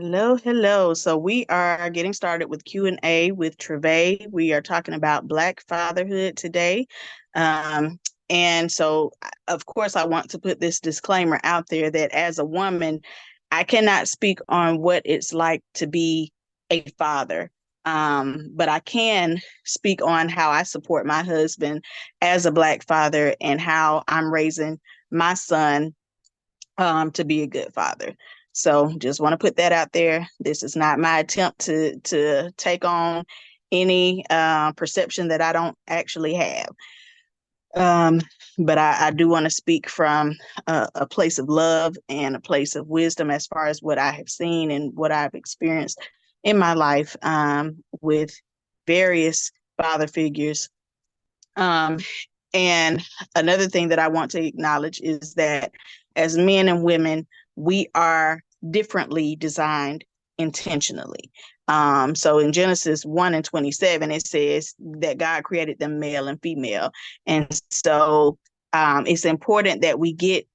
Hello, hello. So we are getting started with Q&A with Travaé. We are talking about Black fatherhood today. Um, of course, I want to put this disclaimer out there that as a woman, I cannot speak on what it's like to be a father. But I can speak on how I support my husband as a Black father and how I'm raising my son to be a good father. So just want to put that out there. This is not my attempt to take on any perception that I don't actually have. Um, but I do want to speak from a place of love and a place of wisdom as far as what I have seen and what I've experienced in my life with various father figures. Um, and another thing that I want to acknowledge is that as men and women, we are differently designed intentionally. So in Genesis 1 and 27, it says that God created them male and female. And so it's important that we get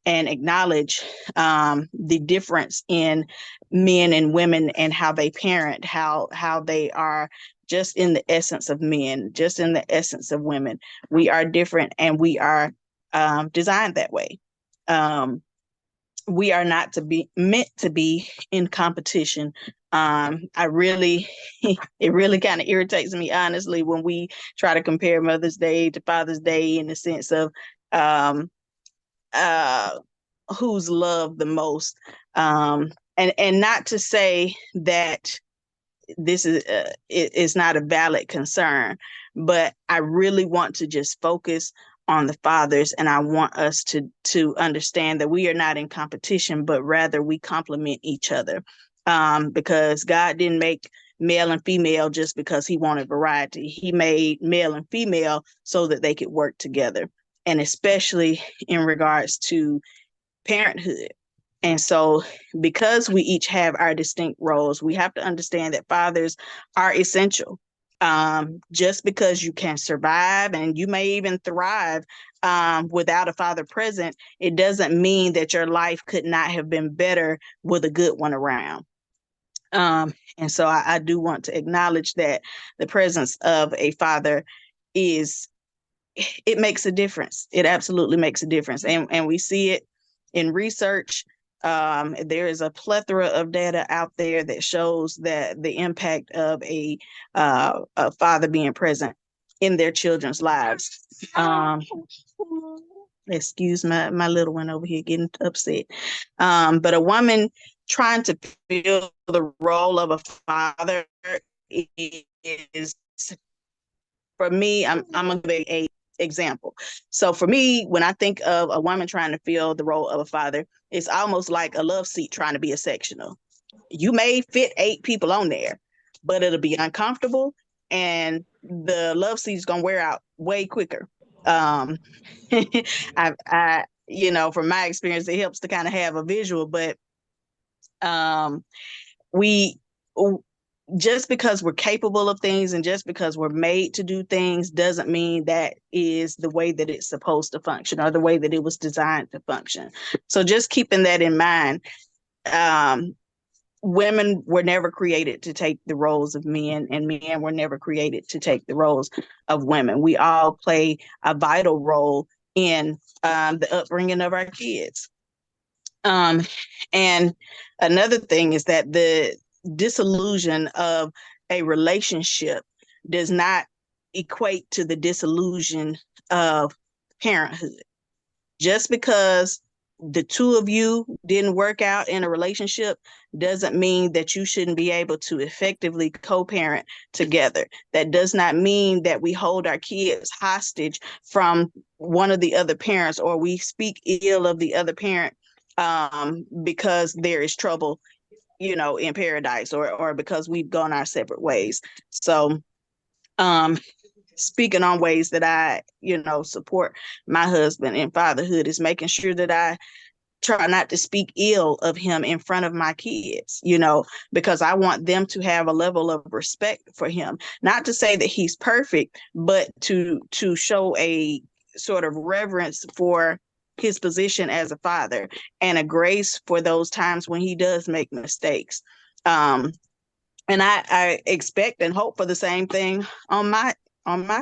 and acknowledge the difference in men and women and how they parent, how they are just in the essence of men, just in the essence of women. We are different and we are designed that way. We are not to be meant to be in competition. I really, it really kind of irritates me, honestly, when we try to compare Mother's Day to Father's Day in the sense of um, uh, who's loved the most. And not to say that this is not a valid concern, but I really want to just focus on the fathers, and I want us to understand that we are not in competition, but rather we complement each other, because God didn't make male and female just because he wanted variety. He made male and female so that they could work together, and especially in regards to parenthood. And so, because we each have our distinct roles, we have to understand that fathers are essential. Just because you can survive and you may even thrive without a father present, it doesn't mean that your life could not have been better with a good one around. And so I do want to acknowledge that the presence of a father is, it makes a difference. It absolutely makes a difference. And we see it in research. There is a plethora of data out there that shows that the impact of a father being present in their children's lives. Excuse my little one over here getting upset. But a woman trying to fill the role of a father is, for me, I'm gonna give a example. So for me, when I think of a woman trying to fill the role of a father, it's almost like a love seat trying to be a sectional. You may fit 8 people on there, but it'll be uncomfortable, and the love seat is gonna wear out way quicker. Um, from my experience, it helps to kind of have a visual, but um, we just because we're capable of things and just because we're made to do things doesn't mean that is the way that it's supposed to function or the way that it was designed to function. So just keeping that in mind, women were never created to take the roles of men, and men were never created to take the roles of women. We all play a vital role in the upbringing of our kids. And another thing is that the disillusion of a relationship does not equate to the disillusion of parenthood. Just because the two of you didn't work out in a relationship doesn't mean that you shouldn't be able to effectively co-parent together. That does not mean that we hold our kids hostage from one of the other parents, or we speak ill of the other parent because there is trouble, in paradise, or because we've gone our separate ways. So, speaking on ways that I, support my husband in fatherhood is making sure that I try not to speak ill of him in front of my kids, because I want them to have a level of respect for him. Not to say that he's perfect, but to show a sort of reverence for his position as a father, and a grace for those times when he does make mistakes. Um, and I expect and hope for the same thing on my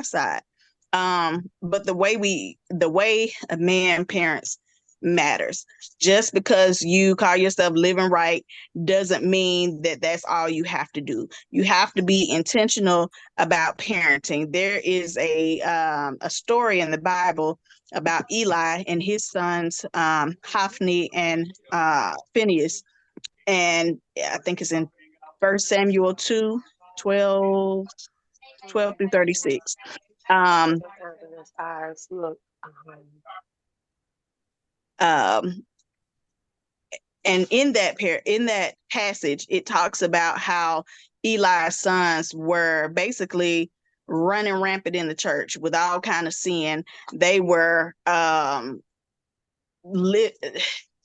side. But the way a man parents matters. Just because you call yourself living right doesn't mean that that's all you have to do. You have to be intentional about parenting. There is a story in the Bible about Eli and his sons, Hophni and Phineas, and I think it's in 1 Samuel 2, 12, 12 through 36. Um, um, and in that passage, it talks about how Eli's sons were basically running rampant in the church with all kind of sin. They were lit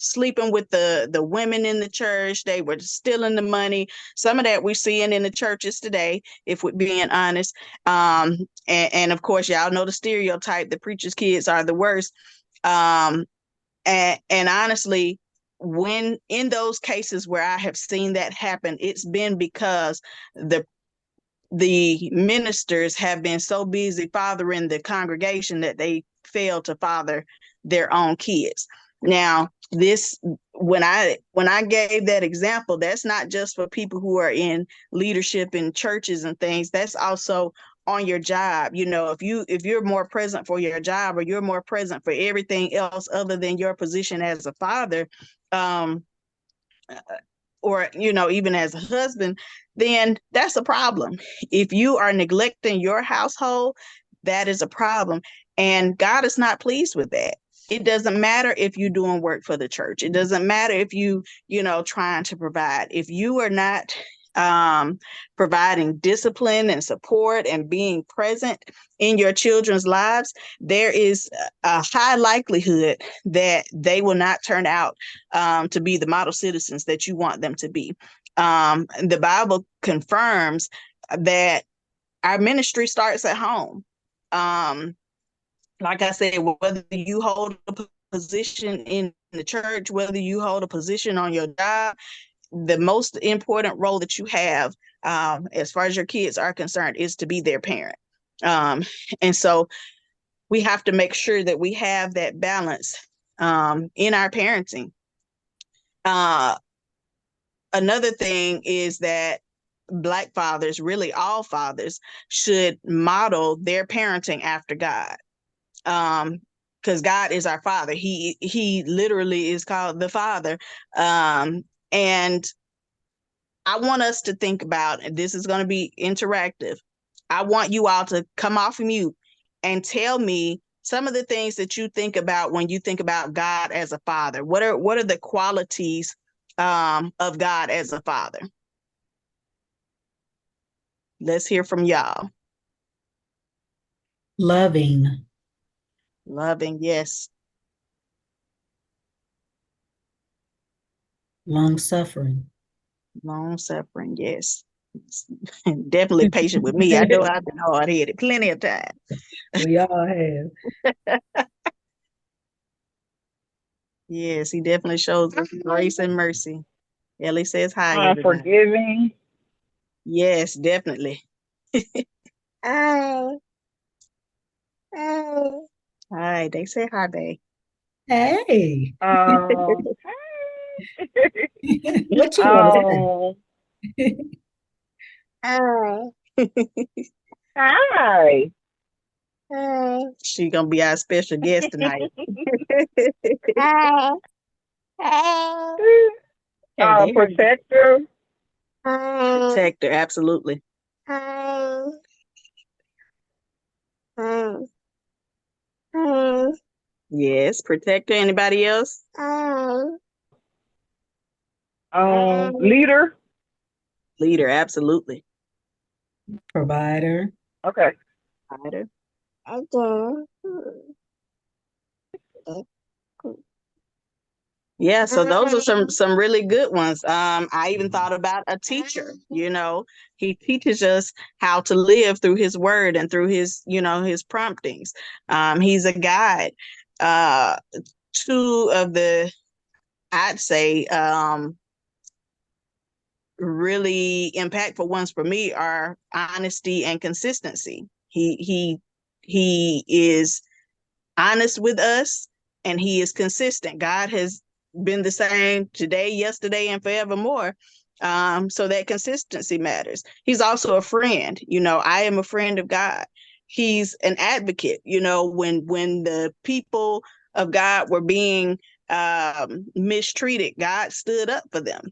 sleeping with the women in the church. They were stealing the money. Some of that we're seeing in the churches today, if we're being honest. And of course, y'all know the stereotype, the preacher's kids are the worst. And honestly, when in those cases where I have seen that happen, it's been because the ministers have been so busy fathering the congregation that they fail to father their own kids. Now, this when I gave that example, that's not just for people who are in leadership in churches and things. That's also on your job. You know, if you're more present for your job, or you're more present for everything else other than your position as a father, um, or even as a husband, then that's a problem. If you are neglecting your household, that is a problem, and God is not pleased with that. It doesn't matter if you're doing work for the church. It doesn't matter if trying to provide. If you are not providing discipline and support and being present in your children's lives, there is a high likelihood that they will not turn out to be the model citizens that you want them to be. The Bible confirms that our ministry starts at home. Like I said, whether you hold a position in the church, whether you hold a position on your job, the most important role that you have, as far as your kids are concerned, is to be their parent. And so we have to make sure that we have that balance in our parenting. Another thing is that Black fathers, really all fathers, should model their parenting after God. Because God is our Father. He literally is called the Father. And I want us to think about, and this is going to be interactive. I want you all to come off mute and tell me some of the things that you think about when you think about God as a father. What are the qualities of God as a father? Let's hear from y'all. Loving. Loving, yes. Long-suffering. Long-suffering, yes. Definitely patient with me. I know I've been hard-headed plenty of times. We all have. Yes, he definitely shows us grace and mercy. Ellie says hi, everybody. Forgiving. Yes, definitely. Hi. Hi. Hi. They say hi, babe. Hey. What you want to say? Hi. Hi. Hi. She gonna be our special guest tonight. Hi. Hi. Yeah, they heard you. Protector. Protector, absolutely. Hi. Hi. Hi. Yes, protector. Anybody else? Leader. Leader, absolutely. Provider. Okay. Provider. Okay. Yeah, so those are some really good ones. I even thought about a teacher. He teaches us how to live through his word and through his promptings. He's a guide. two of the, I'd say, really impactful ones for me are honesty and consistency. He is honest with us, and he is consistent. God has been the same today, yesterday, and forevermore. So that consistency matters. He's also a friend. I am a friend of God. He's an advocate. When the people of God were being mistreated, God stood up for them.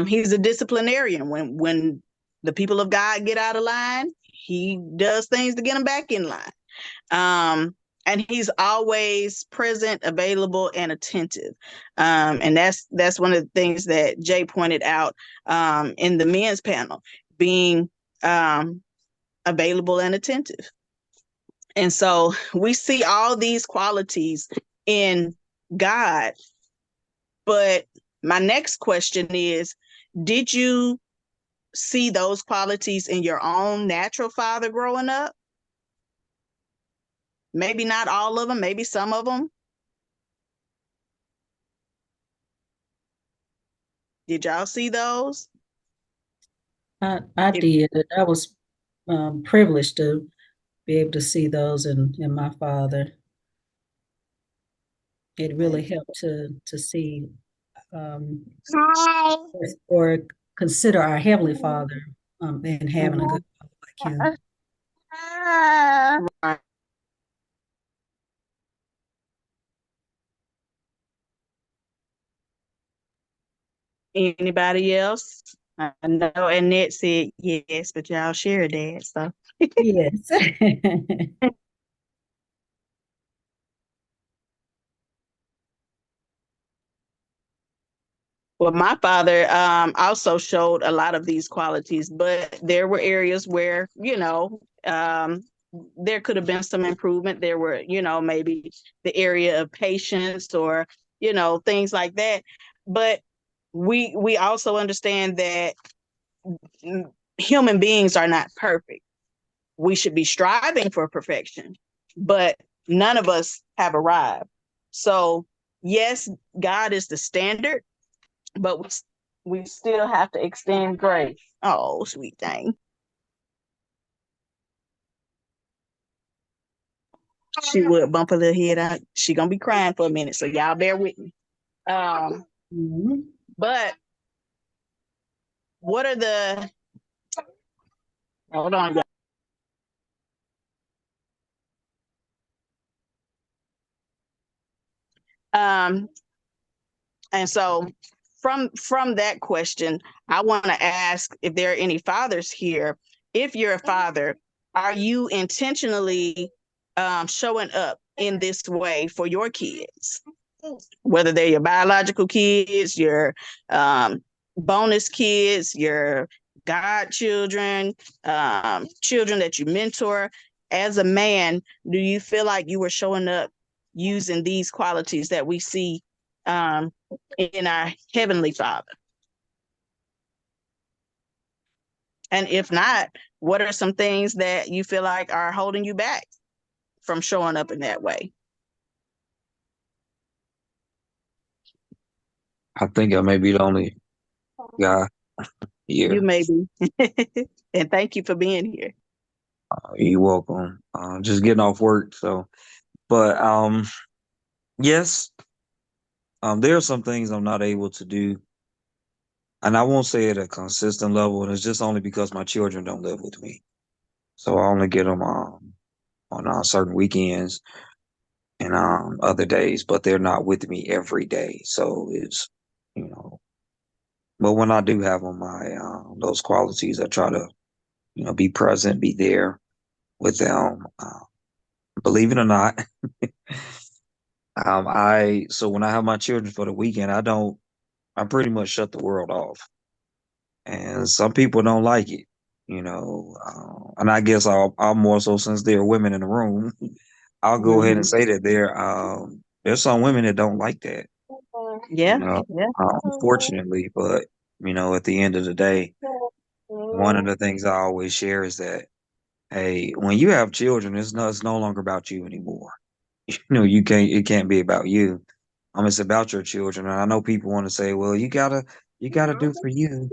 He's a disciplinarian. When the people of God get out of line, he does things to get them back in line. And he's always present, available, and attentive. And that's one of the things that Jay pointed out in the men's panel, being available and attentive. And so we see all these qualities in God. But my next question is, did you see those qualities in your own natural father growing up? Maybe not all of them, maybe some of them. Did y'all see those? I If, did. I was privileged to be able to see those in my father. It really helped to see um, or consider our Heavenly Father and having a good father like him. Anybody else? I know Annette said yes, but y'all share that. So, Yes. well, my father also showed a lot of these qualities, but there were areas where, there could have been some improvement. There were, maybe the area of patience or, things like that. But we also understand that human beings are not perfect. We should be striving for perfection, but none of us have arrived. So, yes, God is the standard, but we still have to extend grace. Oh, sweet thing. She would bump her little head out. She gonna be crying for a minute, so y'all bear with me. Um, Mhm. but what are the? Hold on, y'all. Um, and so from that question, I want to ask if there are any fathers here. If you're a father, are you intentionally showing up in this way for your kids? Whether they're your biological kids, your bonus kids, your godchildren, children that you mentor. As a man, do you feel like you were showing up using these qualities that we see um, in our Heavenly Father? And if not, what are some things that you feel like are holding you back from showing up in that way? I think I may be the only guy You here. may be. And thank you for being here. You're welcome. Just getting off work, so but yes, there are some things I'm not able to do, and I won't say at a consistent level, and it's just only because my children don't live with me. So I only get them on certain weekends and other days, but they're not with me every day. So it's you know, but when I do have them, I those qualities, I try to be present, be there with them. Believe it or not, I so when I have my children for the weekend, I pretty much shut the world off, and some people don't like it, and I guess I'll more so since there are women in the room, I'll go ahead and Mm-hmm. say that there's some women that don't like that, you Yeah, know, yeah. unfortunately, but at the end of the day, one of the things I always share is that hey, when you have children, it's no longer about you anymore. it can't be about you. It's about your children. And I know people want to say, well, you gotta do for you.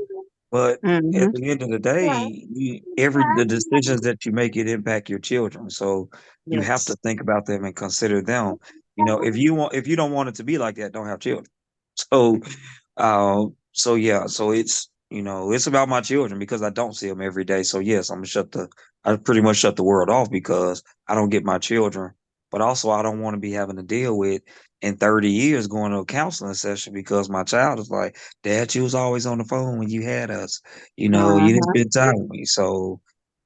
But at Hmm. the end of the day, the decisions that you make, it impact your children. So you have to Yes. think about them and consider them. If you don't want it to be like that, don't have children. So, yeah, so it's about my children because I don't see them every day. So yes, I pretty much shut the world off because I don't get my children. But also, I don't want to be having to deal with in 30 years going to a counseling session because my child is like, Dad, you was always on the phone when you had us. You didn't Uh-huh. spend time with me. So,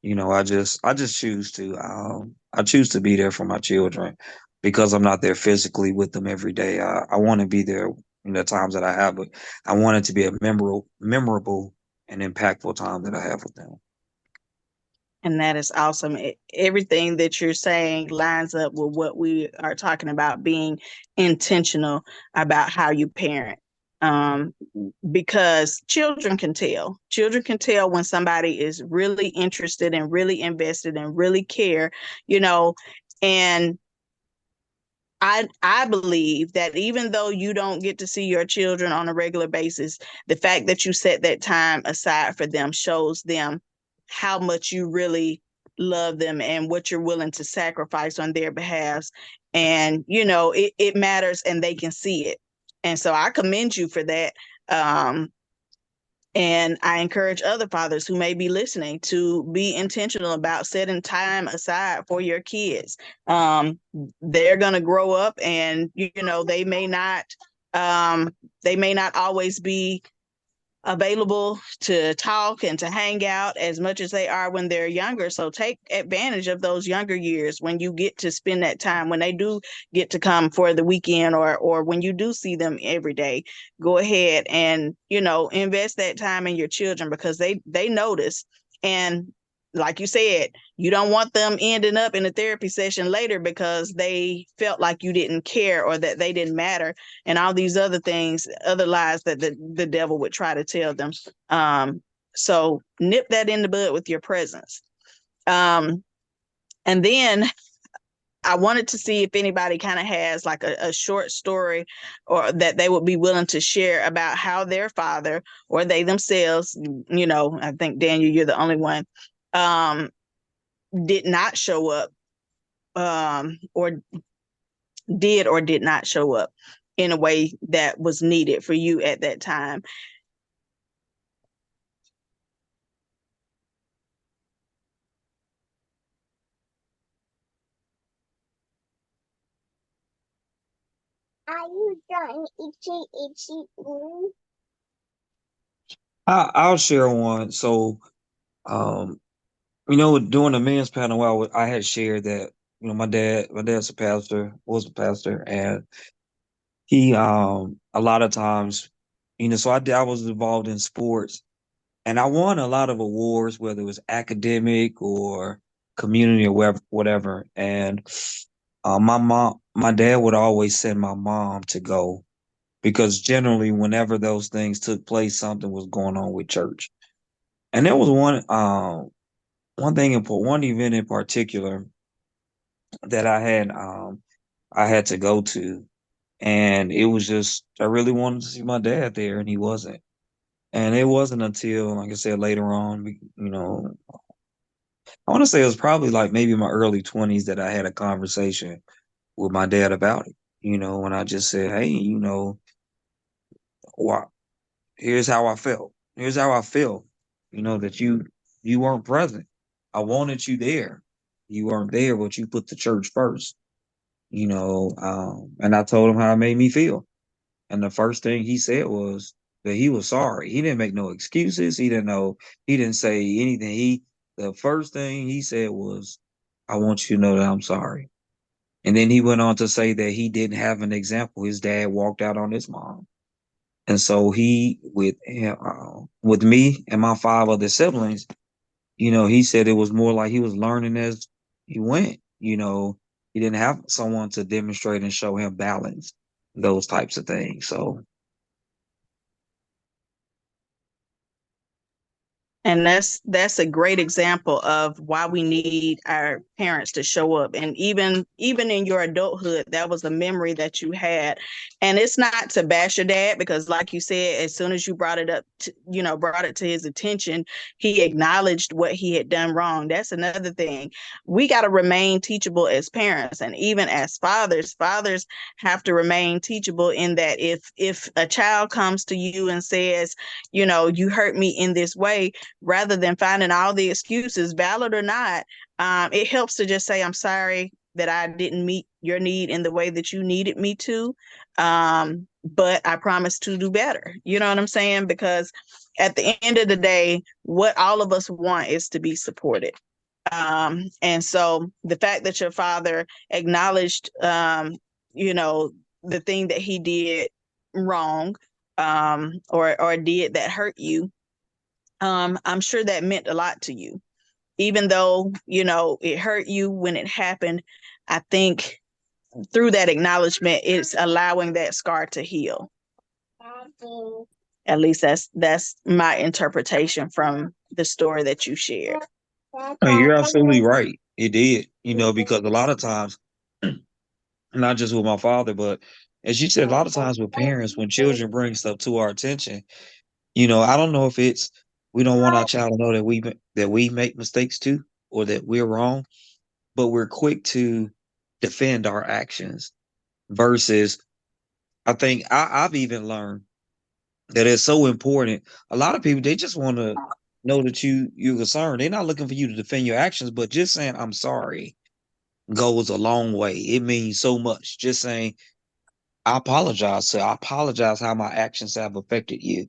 I just I choose to be there for my children because I'm not there physically with them every day. I want to be there in the times that I have, but I want it to be a memorable and impactful time that I have with them. And that is awesome. Everything that you're saying lines up with what we are talking about, being intentional about how you parent. Um, because children can tell. Children can tell when somebody is really interested and really invested and really care, you know, and I believe that even though you don't get to see your children on a regular basis, the fact that you set that time aside for them shows them how much you really love them and what you're willing to sacrifice on their behalf. And it matters and they can see it. And so I commend you for that. Um, and I encourage other fathers who may be listening to be intentional about setting time aside for your kids. Um, they're going to grow up, and they may not always be available to talk and to hang out as much as they are when they're younger. So take advantage of those younger years when you get to spend that time, when they do get to come for the weekend, or when you do see them every day. Go ahead and, invest that time in your children because they notice. And like you said, you don't want them ending up in a therapy session later because they felt like you didn't care or that they didn't matter and all these other things, other lies that the devil would try to tell them. So nip that in the bud with your presence. Um, and then I wanted to see if anybody kind of has like a short story or that they would be willing to share about how their father or they themselves, I think Daniel, you're the only one, um, did not show up, or did or did not show up in a way that was needed for you at that time. Are you done eating? I'll share one. So, um, during the men's panel, I had shared that my dad's a pastor, was a pastor, and he a lot of times, so I was involved in sports, and I won a lot of awards, whether it was academic or community or whatever. And my dad would always send my mom to go because generally, whenever those things took place, something was going on with church. And there was one event in particular that I had to go to, and it was just I really wanted to see my dad there, and he wasn't. And it wasn't until, like I said, later on, I want to say it was probably like maybe my early 20s that I had a conversation with my dad about it. When I just said, "Hey, why, here's how I felt. Here's how I feel. That you weren't present. I wanted you there. You weren't there, but you put the church first. And I told him how it made me feel. And the first thing he said was that he was sorry. He didn't make no excuses. He didn't say anything. The first thing he said was, I want you to know that I'm sorry. And then he went on to say that he didn't have an example. His dad walked out on his mom. And so with me and my five other siblings, he said it was more like he was learning as he went. He didn't have someone to demonstrate and show him balance, those types of things. So And that's a great example of why we need our parents to show up. And even in your adulthood, that was a memory that you had. And it's not to bash your dad, because like you said, as soon as you brought it up, brought it to his attention, he acknowledged what he had done wrong. That's another thing. We got to remain teachable as parents, and even as fathers have to remain teachable, in that if a child comes to you and says, you hurt me in this way, rather than finding all the excuses, valid or not, it helps to just say, I'm sorry that I didn't meet your need in the way that you needed me to. But I promise to do better. You know what I'm saying? Because at the end of the day, what all of us want is to be supported. And so the fact that your father acknowledged, the thing that he did wrong, or did that hurt you, I'm sure that meant a lot to you. Even though, it hurt you when it happened, I think through that acknowledgement, it's allowing that scar to heal. At least that's my interpretation from the story that you shared. You're absolutely right. It did, because a lot of times, not just with my father, but as you said, a lot of times with parents, when children bring stuff to our attention, I don't know if it's we don't want our child to know that we make mistakes too, or that we're wrong, but we're quick to defend our actions versus I think I've even learned that it's so important. A lot of people, they just want to know that you're concerned. They're not looking for you to defend your actions, but just saying I'm sorry goes a long way. It means so much. Just saying I apologize how my actions have affected you.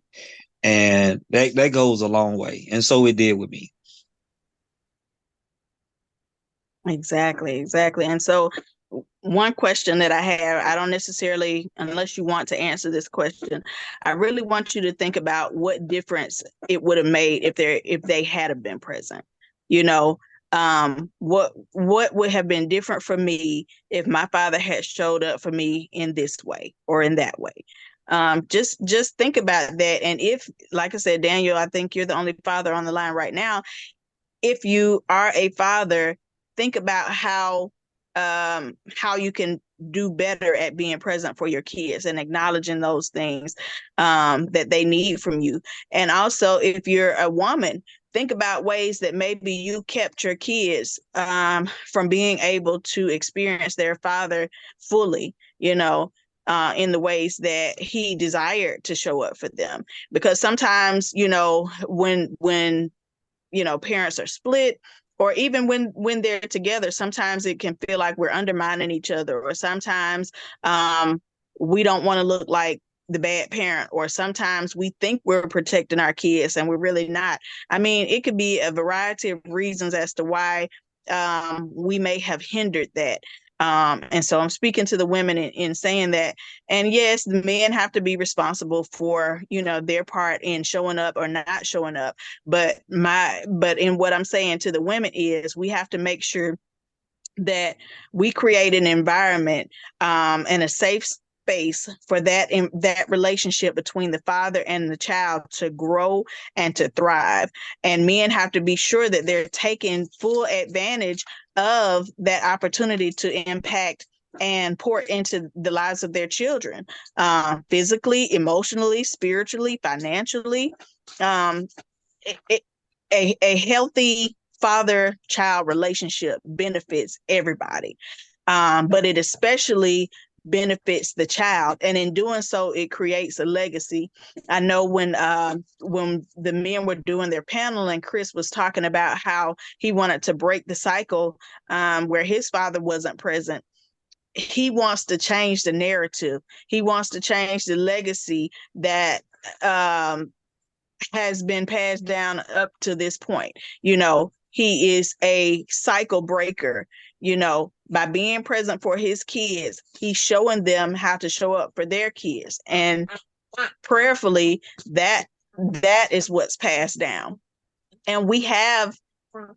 And that goes a long way. And so it did with me. Exactly. And so one question that I have, I don't necessarily, unless you want to answer this question, I really want you to think about what difference it would have made if they had been present. What would have been different for me if my father had showed up for me in this way or in that way. Just think about that. And if, like I said, Daniel, I think you're the only father on the line right now. If you are a father, think about how you can do better at being present for your kids and acknowledging those things that they need from you. And also, if you're a woman, think about ways that maybe you kept your kids from being able to experience their father fully, in the ways that he desired to show up for them. Because sometimes, when parents are split, or even when they're together, sometimes it can feel like we're undermining each other, or sometimes we don't want to look like the bad parent, or sometimes we think we're protecting our kids and we're really not. I mean, it could be a variety of reasons as to why we may have hindered that. And so I'm speaking to the women in saying that. And yes, the men have to be responsible for, their part in showing up or not showing up. But in what I'm saying to the women is, we have to make sure that we create an environment and a safe space for that relationship between the father and the child to grow and to thrive. And men have to be sure that they're taking full advantage of that opportunity to impact and pour into the lives of their children, physically, emotionally, spiritually, financially. Um, a healthy father-child relationship benefits everybody, but it especially benefits the child, and in doing so, it creates a legacy. I know when the men were doing their panel, and Chris was talking about how he wanted to break the cycle where his father wasn't present. He wants to change the narrative. He wants to change the legacy that has been passed down up to this point. He is a cycle breaker. By being present for his kids, he's showing them how to show up for their kids. And prayerfully, that is what's passed down. And we have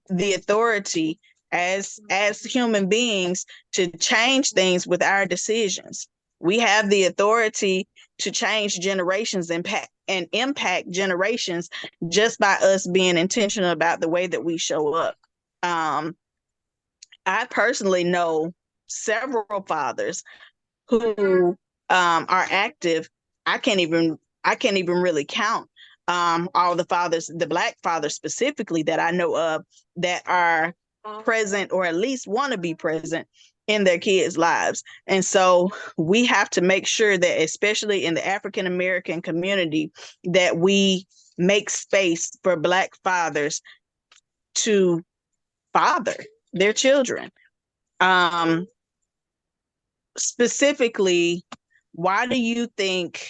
the authority as human beings to change things with our decisions. We have the authority to change generations and and impact generations just by us being intentional about the way that we show up. I personally know several fathers who are active. I can't even really count all the fathers, the Black fathers specifically that I know of, that are present or at least want to be present in their kids' lives. And so we have to make sure that, especially in the African American community, that we make space for Black fathers to father their children. Um, Specifically, why do you think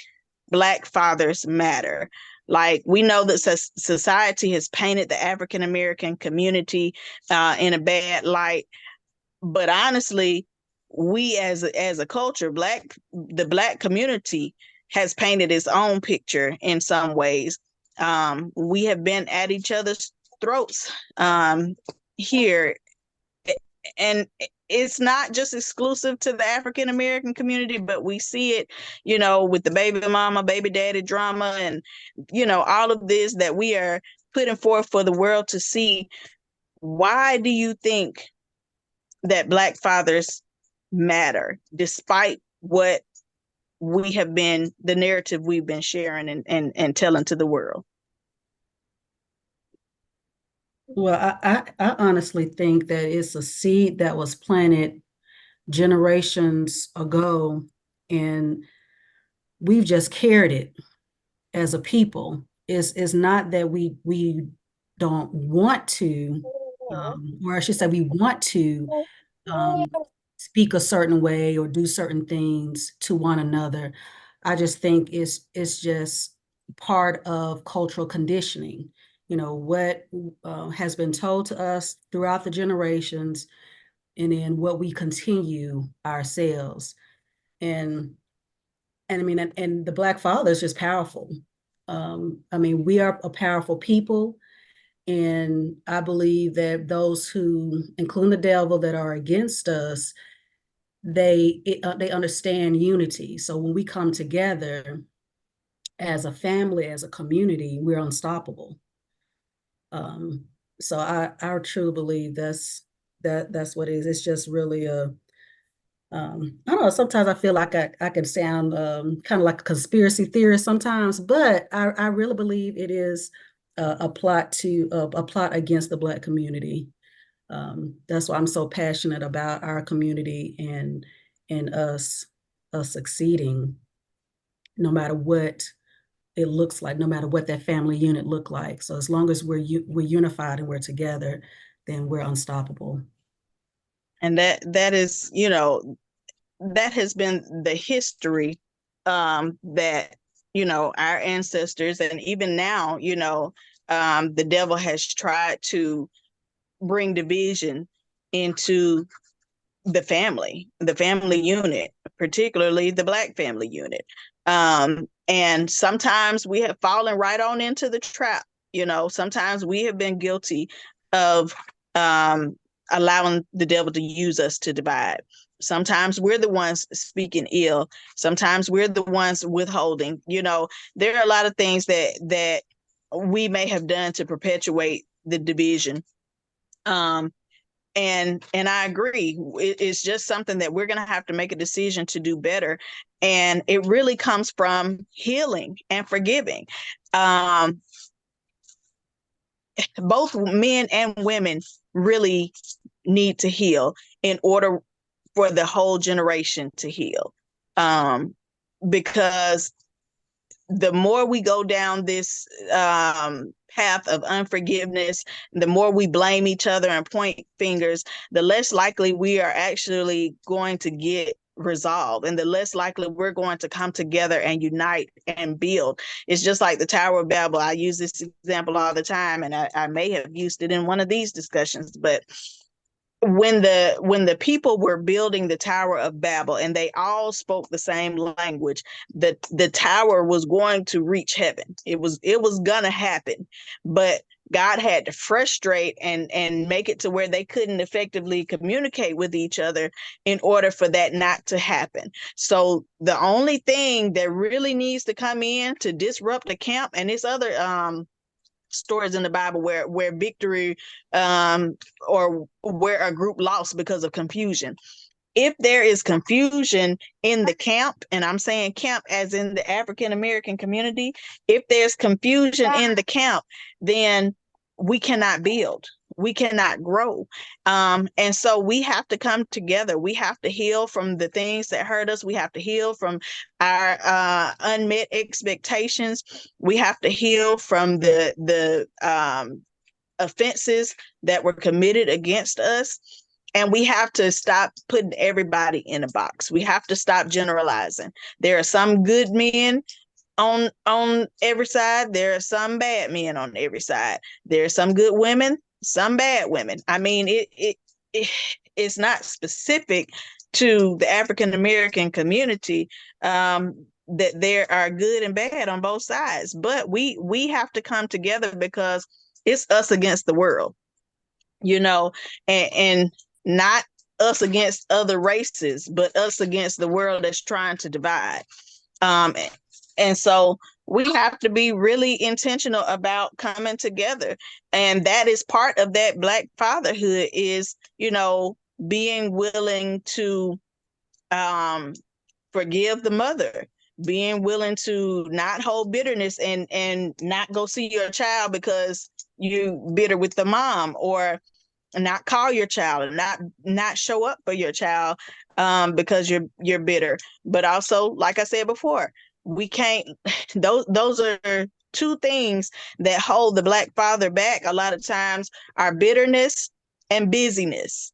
Black fathers matter? Like, we know that society has painted the African American community in a bad light, but honestly, we as a culture, the Black community has painted its own picture in some ways. We have been at each other's throats here, and it's not just exclusive to the African American community, but we see it, with the baby mama, baby daddy drama, and all of this that we are putting forth for the world to see. Why do you think that Black fathers matter, despite what the narrative we've been sharing and telling to the world? Well, I honestly think that it's a seed that was planted generations ago, and we've just carried it as a people. Is not that we don't want to, or I should say, we want to um, speak a certain way or do certain things to one another. I just think it's just part of cultural conditioning. What has been told to us throughout the generations, and then what we continue ourselves. And I mean, and the Black father is just powerful. I mean, we are a powerful people, and I believe that those who, including the devil, that are against us, they understand unity. So when we come together as a family, as a community, we're unstoppable. Um, so I truly believe that's what it is. It's just really I don't know. Sometimes I feel like I can sound kind of like a conspiracy theorist sometimes, but I really believe it is a plot against the Black community. That's why I'm so passionate about our community and us succeeding, no matter what it looks like, no matter what that family unit look like. So as long as we're unified and we're together, then we're unstoppable. And that is, that has been the history, that our ancestors, and even now, the devil has tried to bring division into the family unit, particularly the Black family unit. And sometimes we have fallen right on into the trap. Sometimes we have been guilty of um, allowing the devil to use us to divide. Sometimes we're the ones speaking ill. Sometimes we're the ones withholding. There are a lot of things that we may have done to perpetuate the division. And I agree. It's just something that we're going to have to make a decision to do better. And it really comes from healing and forgiving. Both men and women really need to heal in order for the whole generation to heal. Because the more we go down this path of unforgiveness, the more we blame each other and point fingers, the less likely we are actually going to get resolved, and the less likely we're going to come together and unite and build. It's just like the Tower of Babel. I use this example all the time, and I may have used it in one of these discussions, but when the people were building the Tower of Babel and they all spoke the same language, the tower was going to reach heaven. It was gonna happen. But God had to frustrate and make it to where they couldn't effectively communicate with each other in order for that not to happen. So the only thing that really needs to come in to disrupt the camp, and this other stories in the Bible where victory or where a group lost because of confusion. If there is confusion in the camp, and I'm saying camp as in the African American community, if there's confusion in the camp, then we cannot build. We cannot grow. And so we have to come together. We have to heal from the things that hurt us. We have to heal from our unmet expectations. We have to heal from the offenses that were committed against us. And we have to stop putting everybody in a box. We have to stop generalizing. There are some good men on every side. There are some bad men on every side. There are some good women, some bad women. I mean, it's not specific to the African American community that there are good and bad on both sides. But we have to come together because it's us against the world, you know, and not us against other races, but us against the world that's trying to divide. Um, and so we have to be really intentional about coming together. And that is part of that Black fatherhood is, you know, being willing to forgive the mother, being willing to not hold bitterness and not go see your child because you bitter with the mom, or not call your child and not show up for your child because you're bitter. But also, like I said before, we can't those are two things that hold the Black father back a lot of times, are bitterness and busyness.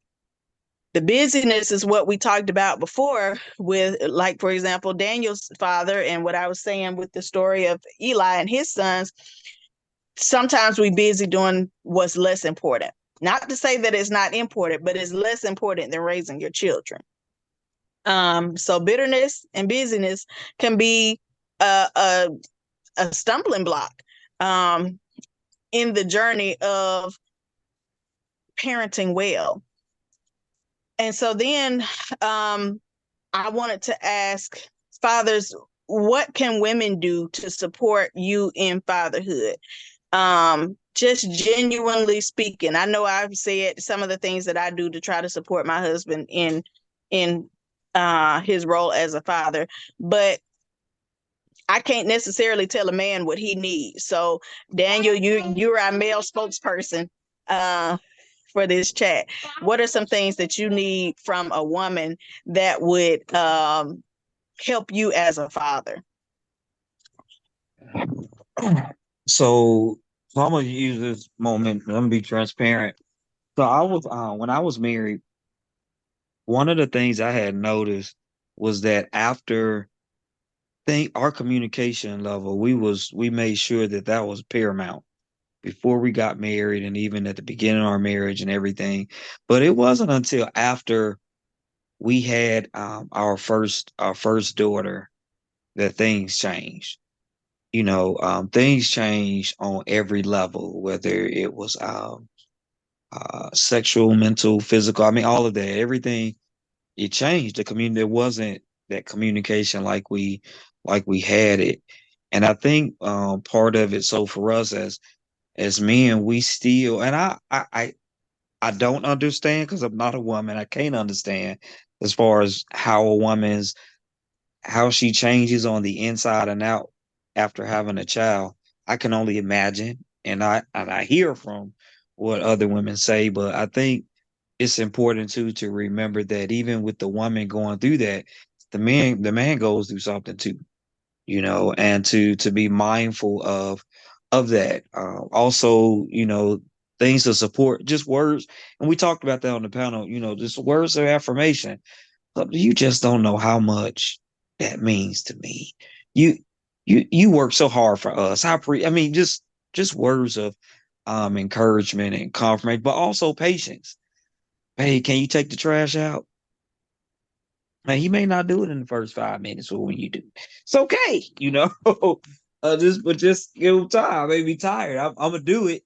The busyness is what we talked about before with, like, for example, Daniel's father, and what I was saying with the story of Eli and his sons. Sometimes we busy doing what's less important. Not to say that it's not important, but it's less important than raising your children. So bitterness and busyness can be a stumbling block in the journey of parenting well. And so then I wanted to ask fathers, what can women do to support you in fatherhood? Just genuinely speaking, I know I've said some of the things that I do to try to support my husband in his role as a father, but I can't necessarily tell a man what he needs. So Daniel, you're our male spokesperson for this chat. What are some things that you need from a woman that would help you as a father? So, I'm gonna use this moment. I'm gonna be transparent. So I was when I was married, one of the things I had noticed was that after think our communication level, we made sure that that was paramount before we got married and even at the beginning of our marriage and everything. But it wasn't until after we had our first daughter that things changed. Things changed on every level, whether it was sexual, mental, physical. I mean, all of that, everything, it changed. The community, there wasn't that communication like we had it. And I think part of it, so for us as men, we still, and I don't understand because I'm not a woman. I can't understand as far as how she changes on the inside and out after having a child. I can only imagine, and I hear from what other women say, but I think it's important too to remember that even with the woman going through that, the man goes through something too, and to be mindful of that. Also, things to support, just words, and we talked about that on the panel. Just words of affirmation. You just don't know how much that means to me. You you work so hard for us. I mean, just words of encouragement and confirmation, but also patience. Hey, can you take the trash out? Man, he may not do it in the first 5 minutes, or when you do, it's okay. just give them time. They be tired. I'm gonna do it,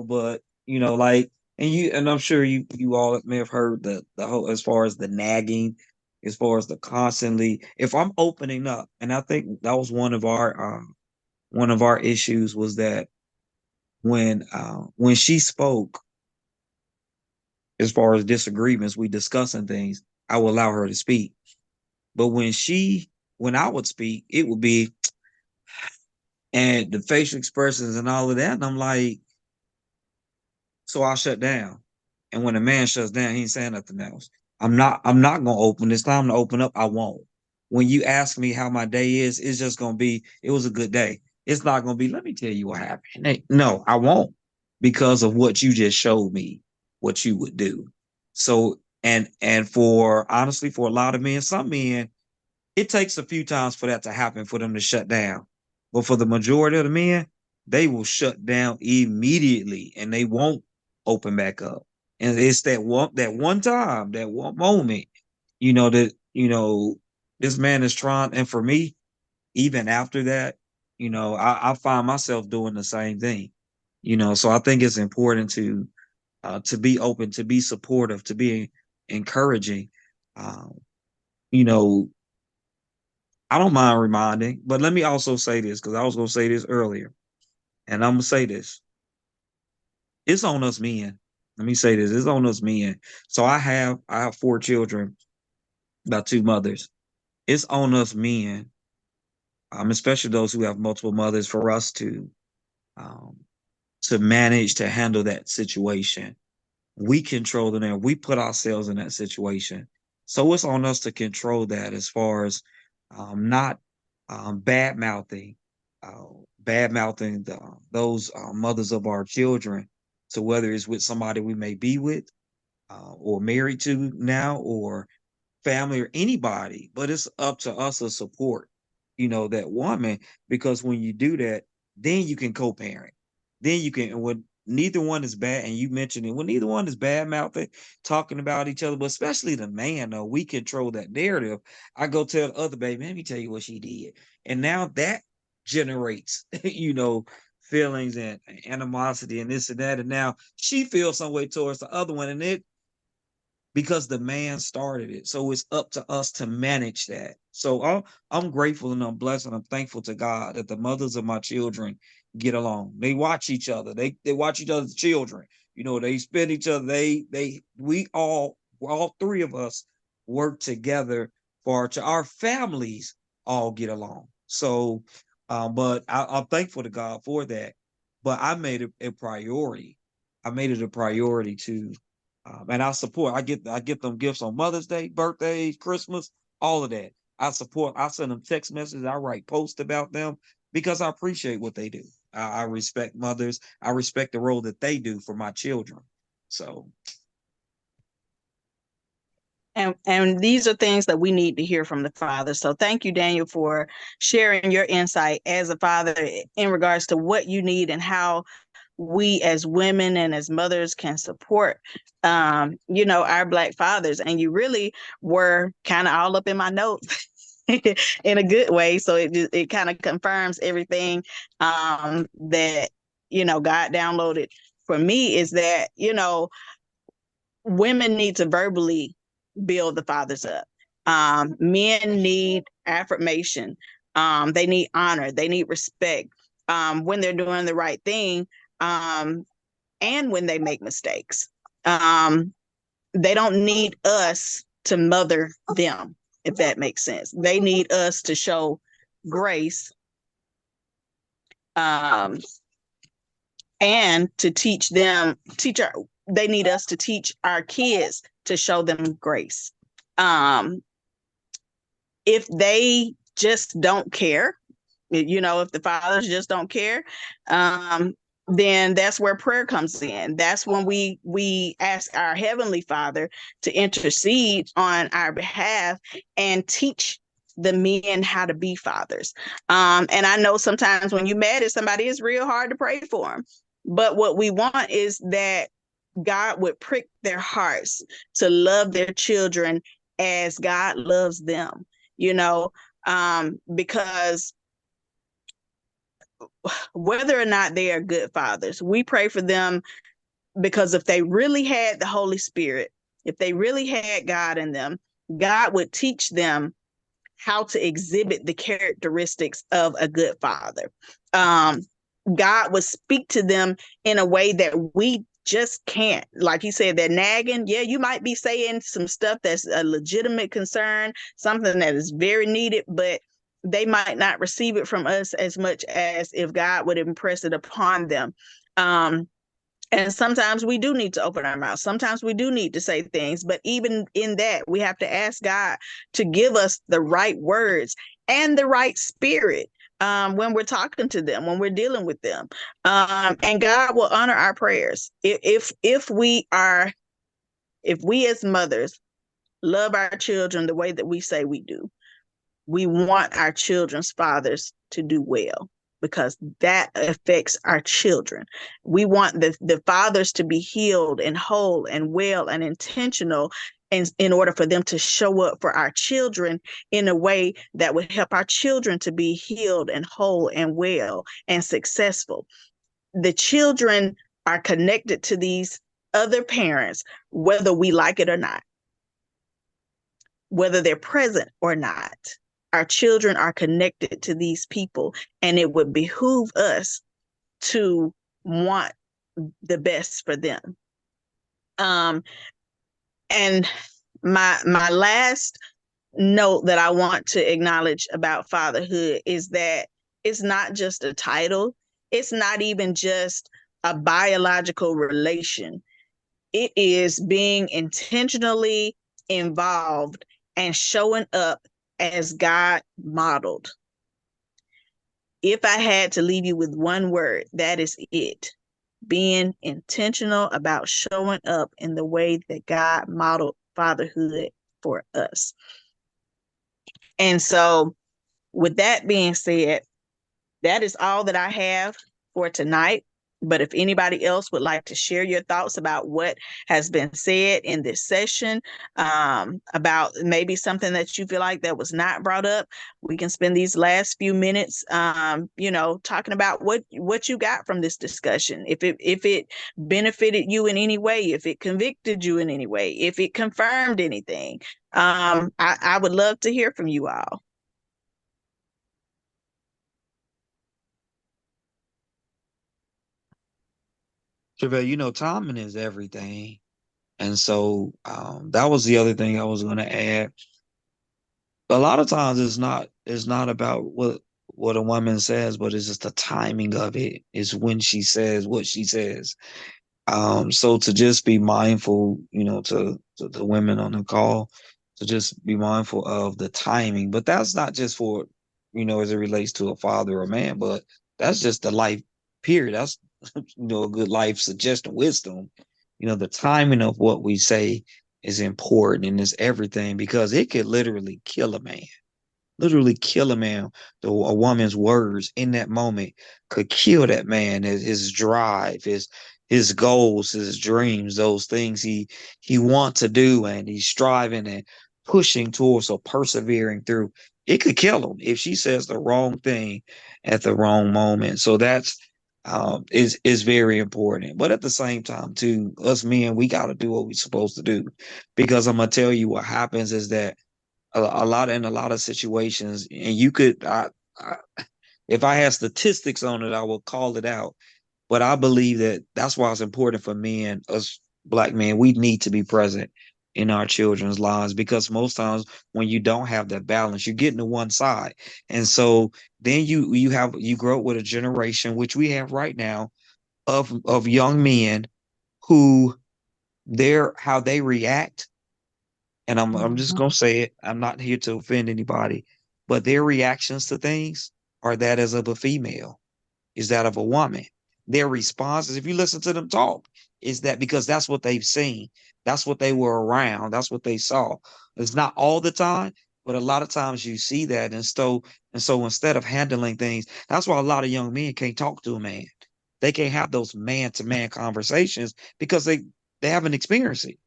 but like, and I'm sure you all may have heard the whole, as far as the nagging, as far as the constantly. If I'm opening up, and I think that was one of our issues, was that when she spoke, as far as disagreements, we discussing things, I would allow her to speak. But when I would speak, it would be, and the facial expressions and all of that, and I'm like, so I shut down. And when a man shuts down, he ain't saying nothing else. I'm not gonna open. It's time to open up. I won't. When you ask me how my day is, it's just gonna be, it was a good day. It's not gonna be, let me tell you what happened. Hey, no, I won't, because of what you just showed me what you would do. So, and for honestly, for a lot of men, some men, it takes a few times for that to happen, for them to shut down. But for the majority of the men, they will shut down immediately and they won't open back up. And it's that one time, that one moment, that this man is trying. And for me, even after that, I find myself doing the same thing. So I think it's important to be open, to be supportive, to be encouraging. Um, you know, I don't mind reminding, but let me also say this, because I was going to say this earlier, and I'm going to say this. It's on us men. Let me say this. It's on us men. So I have 4 children by 2 mothers. It's on us men, especially those who have multiple mothers, for us um, to manage to handle that situation. We control it and we put ourselves in that situation. So it's on us to control that, as far as not bad mouthing, those mothers of our children, to whether it's with somebody we may be with, or married to now, or family, or anybody. But it's up to us to support, that woman, because when you do that, then you can co-parent. Then you can, when neither one is bad, and you mentioned it, when neither one is bad mouthing, talking about each other, but especially the man, though, we control that narrative. I go tell the other baby, let me tell you what she did. And now that generates, feelings and animosity and this and that. And now she feels some way towards the other one. And it, because the man started it. So it's up to us to manage that. So I'm grateful and I'm blessed and I'm thankful to God that the mothers of my children get along. They watch each other. They watch each other's children. They spend each other. All 3 of us work together for our families all get along. So, but I'm thankful to God for that. But I made it a priority. I made it a priority to and I support. I get them gifts on Mother's Day, birthdays, Christmas, all of that. I support. I send them text messages. I write posts about them, because I appreciate what they do. I respect mothers. I respect the role that they do for my children. So And these are things that we need to hear from the father. So thank you, Daniel, for sharing your insight as a father in regards to what you need and how we as women and as mothers can support our Black fathers. And you really were kind of all up in my notes in a good way. So it kind of confirms everything that God downloaded for me, is that women need to verbally build the fathers up. Men need affirmation. They need honor. They need respect when they're doing the right thing, and when they make mistakes. They don't need us to mother them, if that makes sense. They need us to show grace, um, and to they need us to teach our kids to show them grace. Um, if they just don't care, if the fathers just don't care, then that's where prayer comes in. That's when we ask our Heavenly Father to intercede on our behalf and teach the men how to be fathers. And I know sometimes when you're mad at somebody, it's real hard to pray for them. But what we want is that God would prick their hearts to love their children as God loves them, because whether or not they are good fathers. We pray for them because if they really had the Holy Spirit, if they really had God in them, God would teach them how to exhibit the characteristics of a good father. Um, God would speak to them in a way that we just can't. Like he said, that nagging, yeah, you might be saying some stuff that's a legitimate concern, something that is very needed, but they might not receive it from us as much as if God would impress it upon them. Um, and sometimes we do need to open our mouth. Sometimes we do need to say things. But even in that, we have to ask God to give us the right words and the right spirit when we're talking to them, when we're dealing with them. And God will honor our prayers. If we as mothers love our children the way that we say we do, we want our children's fathers to do well because that affects our children. We want the fathers to be healed and whole and well and intentional in order for them to show up for our children in a way that would help our children to be healed and whole and well and successful. The children are connected to these other parents, whether we like it or not, whether they're present or not. Our children are connected to these people, and it would behoove us to want the best for them. Um, and my last note that I want to acknowledge about fatherhood is that it's not just a title. It's not even just a biological relation. It is being intentionally involved and showing up as God modeled. If I had to leave you with one word, that is it. Being intentional about showing up in the way that God modeled fatherhood for us. And so, with that being said, that is all that I have for tonight. But if anybody else would like to share your thoughts about what has been said in this session, about maybe something that you feel like that was not brought up, we can spend these last few minutes, talking about what you got from this discussion. If it benefited you in any way, if it convicted you in any way, if it confirmed anything, I would love to hear from you all. Travay, timing is everything. And so that was the other thing I was going to add. A lot of times it's not about what a woman says, but it's just the timing of it. It's when she says what she says. So to just be mindful, to the women on the call, to just be mindful of the timing. But that's not just for, as it relates to a father or a man, but that's just the life period. That's, a good life suggestion, wisdom. The timing of what we say is important and is everything because it could literally kill a man. A woman's words in that moment could kill that man. His drive, his goals, his dreams, those things he wants to do, and he's striving and pushing towards or persevering through. It could kill him if she says the wrong thing at the wrong moment. So that's is very important. But at the same time, too, us men, we got to do what we're supposed to do, because I'm gonna tell you what happens is that a lot of situations, and I, if I had statistics on it, I will call it out. But I believe that that's why it's important for men, us black men, we need to be present in our children's lives, because most times when you don't have that balance, you're getting to one side. And so then you grow up with a generation, which we have right now, of young men who their how they react, and I'm just Mhm. gonna say it. I'm not here to offend anybody, but their reactions to things are that as of a female, is that of a woman. Their responses, if you listen to them talk, is that because that's what they've seen, that's what they were around, that's what they saw. It's not all the time, but a lot of times you see that, and so instead of handling things, that's why a lot of young men can't talk to a man. They can't have those man to man conversations because they haven't experienced it.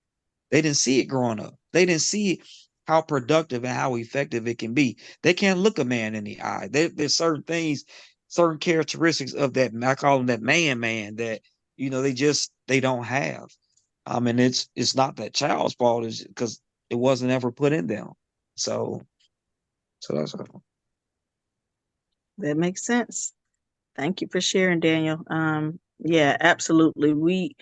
They didn't see it growing up. They didn't see how productive and how effective it can be. They can't look a man in the eye. There's certain things. certain characteristics of that. I call them that man that, they don't have. And it's not that child's fault, is because it wasn't ever put in them. So that's all. That makes sense. Thank you for sharing, Daniel. Yeah, absolutely. We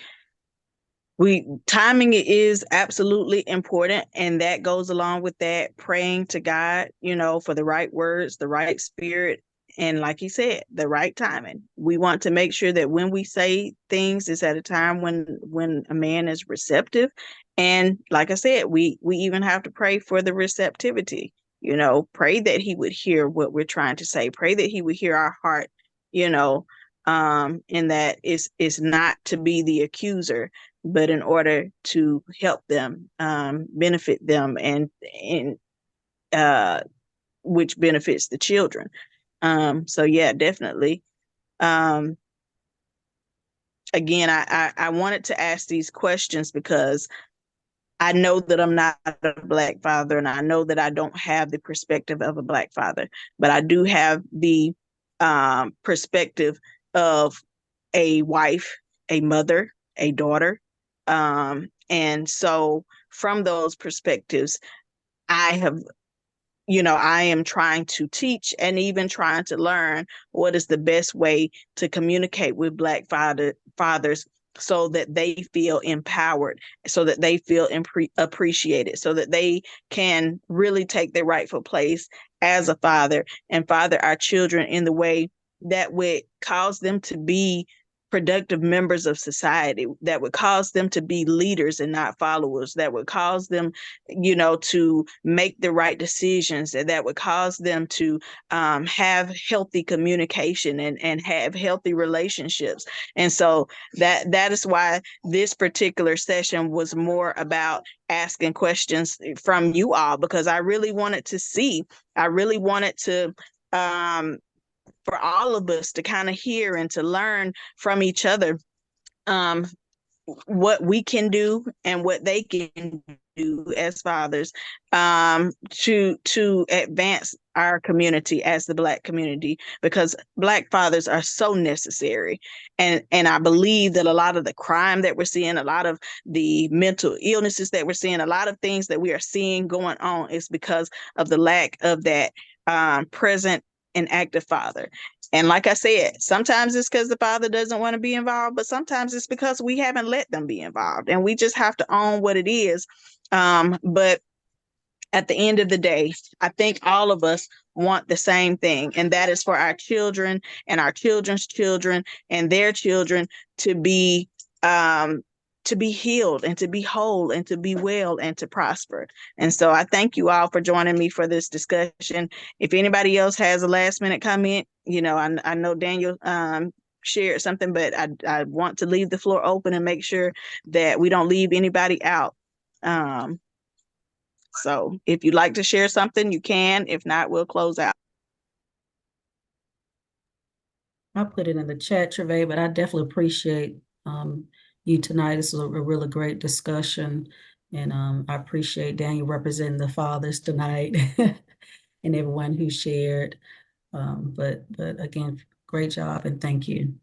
timing is absolutely important, and that goes along with that, praying to God, for the right words, the right spirit, and like you said, the right timing. We want to make sure that when we say things, it's at a time when a man is receptive. And like I said, we even have to pray for the receptivity. Pray that he would hear what we're trying to say. Pray that he would hear our heart, you know, and that is not to be the accuser, but in order to help them, benefit them, and which benefits the children. So yeah, definitely. Um, Again, I wanted to ask these questions because I know that I'm not a Black father, and I know that I don't have the perspective of a Black father, but I do have the perspective of a wife, a mother, a daughter. And so from those perspectives, I have I am trying to teach and even trying to learn what is the best way to communicate with Black fathers so that they feel empowered, so that they feel appreciated, so that they can really take their rightful place as a father and father our children in the way that would cause them to be productive members of society, that would cause them to be leaders and not followers, that would cause them to make the right decisions, that would cause them to have healthy communication and have healthy relationships. And so that is why this particular session was more about asking questions from you all, because I really wanted to for all of us to kind of hear and to learn from each other, um, what we can do and what they can do as fathers, to advance our community as the Black community, because Black fathers are so necessary. And I believe that a lot of the crime that we're seeing, a lot of the mental illnesses that we're seeing, a lot of things that we are seeing going on is because of the lack of that present and active father. And like I said, sometimes it's because the father doesn't want to be involved, but sometimes it's because we haven't let them be involved, and we just have to own what it is. But at the end of the day, I think all of us want the same thing, and that is for our children and our children's children and their children to be um, healed and to be whole and to be well and to prosper. And so I thank you all for joining me for this discussion. If anybody else has a last minute comment, I know Daniel shared something, but I want to leave the floor open and make sure that we don't leave anybody out. So if you'd like to share something, you can. If not, we'll close out. I'll put it in the chat, Travaé, but I definitely appreciate you tonight. This is a really great discussion. And I appreciate Daniel representing the fathers tonight and everyone who shared. But again, great job and thank you.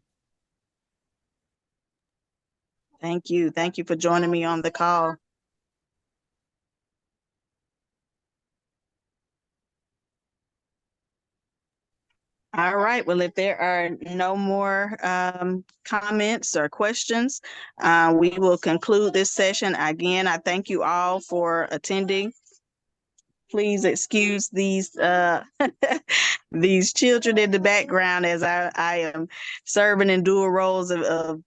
Thank you. Thank you for joining me on the call. All right. Well, if there are no more comments or questions, we will conclude this session. Again, I thank you all for attending. Please excuse these these children in the background as I am serving in dual roles of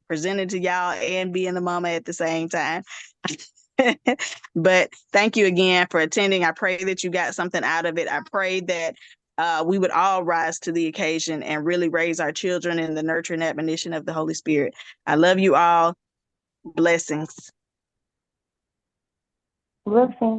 presenting to y'all and being a mama at the same time. But thank you again for attending. I pray that you got something out of it. I pray that we would all rise to the occasion and really raise our children in the nurture and admonition of the Holy Spirit. I love you all. Blessings. Blessings.